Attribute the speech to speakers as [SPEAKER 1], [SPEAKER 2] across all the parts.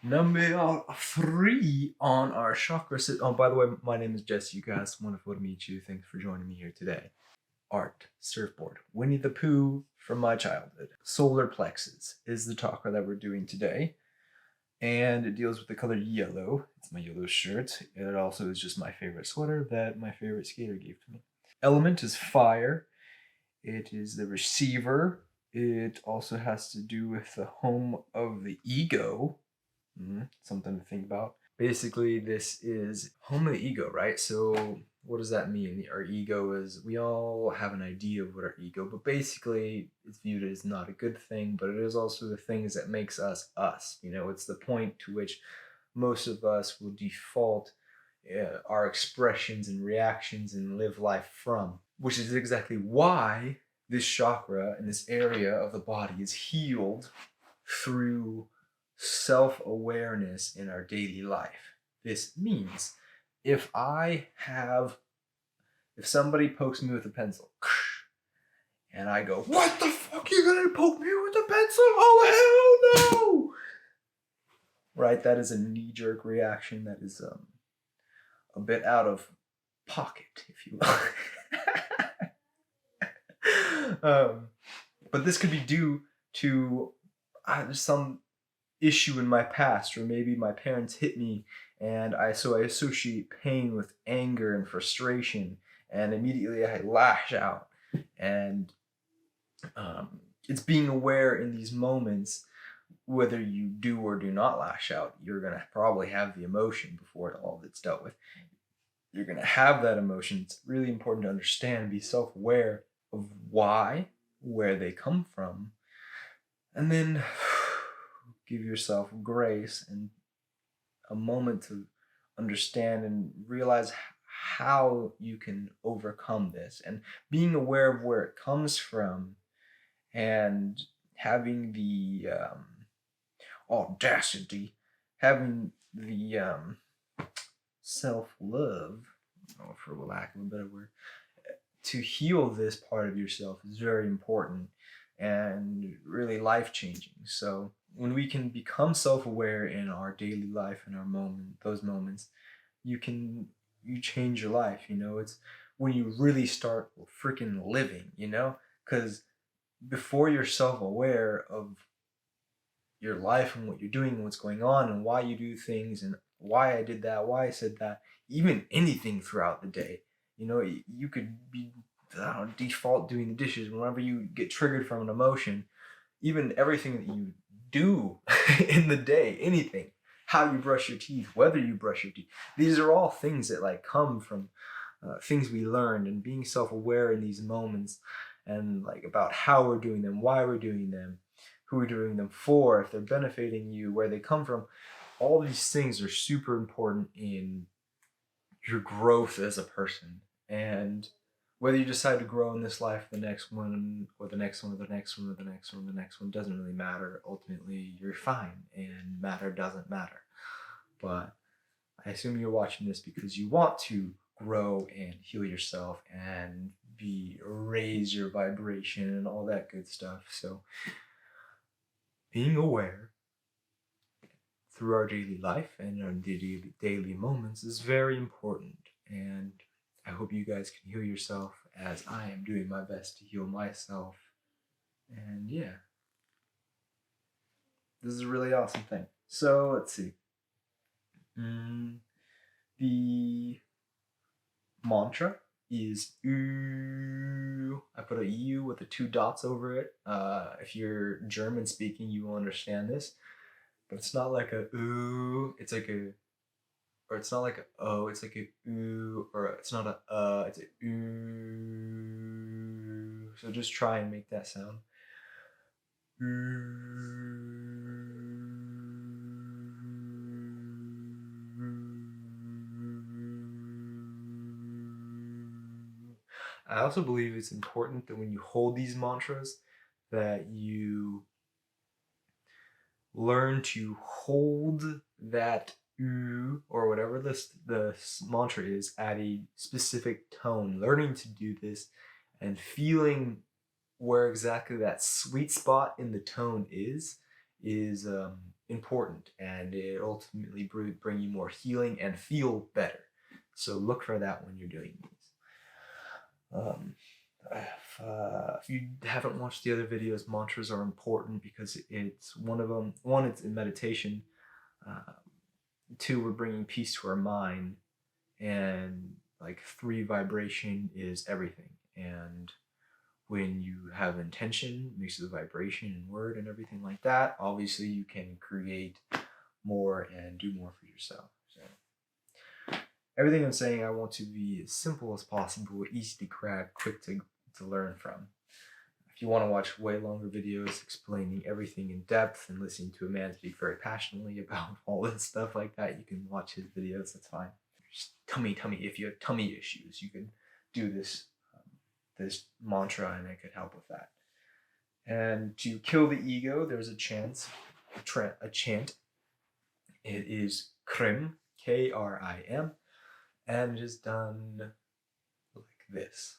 [SPEAKER 1] Number 3 on our chakra sit. Oh, by the way, my name is Jesse. You guys, wonderful to meet you. Thanks for joining me here today. Art, surfboard, Winnie the Pooh from my childhood. Solar plexus is the chakra that we're doing today, and it deals with the color yellow. It's my yellow shirt. It also is just my favorite sweater that my favorite skater gave to me. Element is fire. It is the receiver. It also has to do with the home of the ego. Something to think about. Basically, this is home of the ego, right? So what does that mean? Our ego is, we all have an idea of what our ego, but basically it's viewed as not a good thing, but it is also the things that makes us us. You know, it's the point to which most of us will default our expressions and reactions and live life from, which is exactly why this chakra in this area of the body is healed through self-awareness in our daily life. This means if somebody pokes me with a pencil and I go, "What the fuck, you gonna poke me with a pencil? Oh, hell no!" Right, that is a knee-jerk reaction that is a bit out of pocket, if you will. But this could be due to some issue in my past, or maybe my parents hit me and I associate pain with anger and frustration, and immediately I lash out. And it's being aware in these moments, whether you do or do not lash out, you're gonna probably have the emotion before all of it's dealt with. You're gonna have that emotion. It's really important to understand, be self-aware of why, where they come from, and then give yourself grace and a moment to understand and realize how you can overcome this, and being aware of where it comes from and having the audacity, having the self-love, for lack of a better word, to heal this part of yourself is very important and really life-changing. So when we can become self-aware in our daily life, in our those moments, you change your life. You know, it's when you really start freaking living, you know, because before you're self-aware of your life and what you're doing and what's going on and why you do things and why I did that, why I said that, even anything throughout the day, you know, you could be default doing the dishes whenever you get triggered from an emotion. Even everything that you do in the day, anything, how you brush your teeth, whether you brush your teeth, these are all things that like come from things we learned, and being self-aware in these moments and like about how we're doing them, why we're doing them, who we're doing them for, if they're benefiting you, where they come from. All these things are super important in your growth as a person. And whether you decide to grow in this life, the next one, or the next one, or the next one, or the next one, or the next one, doesn't really matter. Ultimately, you're fine, and matter doesn't matter. But I assume you're watching this because you want to grow and heal yourself and raise your vibration and all that good stuff. So being aware through our daily life and our daily moments is very important. And I hope you guys can heal yourself as I am doing my best to heal myself. And yeah, this is a really awesome thing. So let's see. The mantra is U. I put a U with the 2 dots over it. If you're German speaking, you will understand this. But it's not like a ooh, it's like a, or it's not like a oh, it's like a ooh, or it's not a it's a ooh. So just try and make that sound. I also believe it's important that when you hold these mantras, that you learn to hold that or whatever the mantra is at a specific tone. Learning to do this and feeling where exactly that sweet spot in the tone is important, and it ultimately bring you more healing and feel better. So look for that when you're doing these. If you haven't watched the other videos, mantras are important because it's one of them. One, it's in meditation. Two, we're bringing peace to our mind. And like 3, vibration is everything. And when you have intention, mixed with vibration and word and everything like that, obviously you can create more and do more for yourself. So everything I'm saying, I want to be as simple as possible, easy to grab, quick to learn from. If you want to watch way longer videos explaining everything in depth and listening to a man speak very passionately about all this stuff like that, you can watch his videos, that's fine. Just tummy, if you have tummy issues, you can do this mantra and it could help with that. And to kill the ego, there's a chant. It is Krim, Krim, and it is done like this.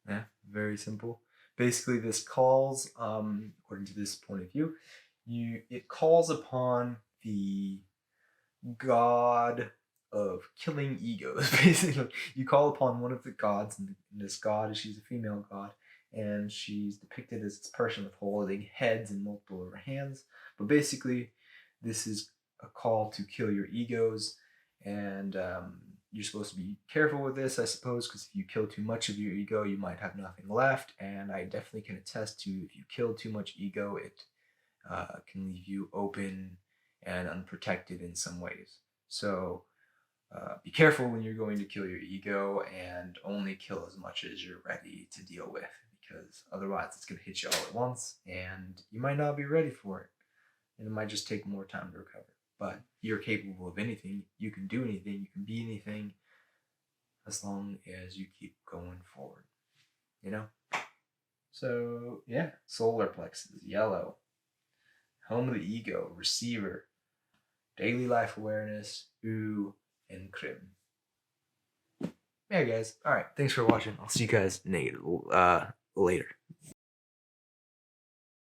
[SPEAKER 1] Yeah, very simple. Basically, this calls, according to this point of view, it calls upon the god of killing egos. Basically, you call upon one of the gods, and this god, she's a female god, and she's depicted as this person with holding heads in multiple of her hands. But basically, this is a call to kill your egos, and you're supposed to be careful with this, I suppose, because if you kill too much of your ego, you might have nothing left. And I definitely can attest to, if you kill too much ego, it can leave you open and unprotected in some ways. So be careful when you're going to kill your ego, and only kill as much as you're ready to deal with, because otherwise it's going to hit you all at once and you might not be ready for it, and it might just take more time to recover. But you're capable of anything. You can do anything. You can be anything, as long as you keep going forward, you know? So yeah, solar plexus, yellow, home of the ego, receiver, daily life awareness, ooh, and Krim. Yeah, guys. All right. Thanks for watching. I'll see you guys later.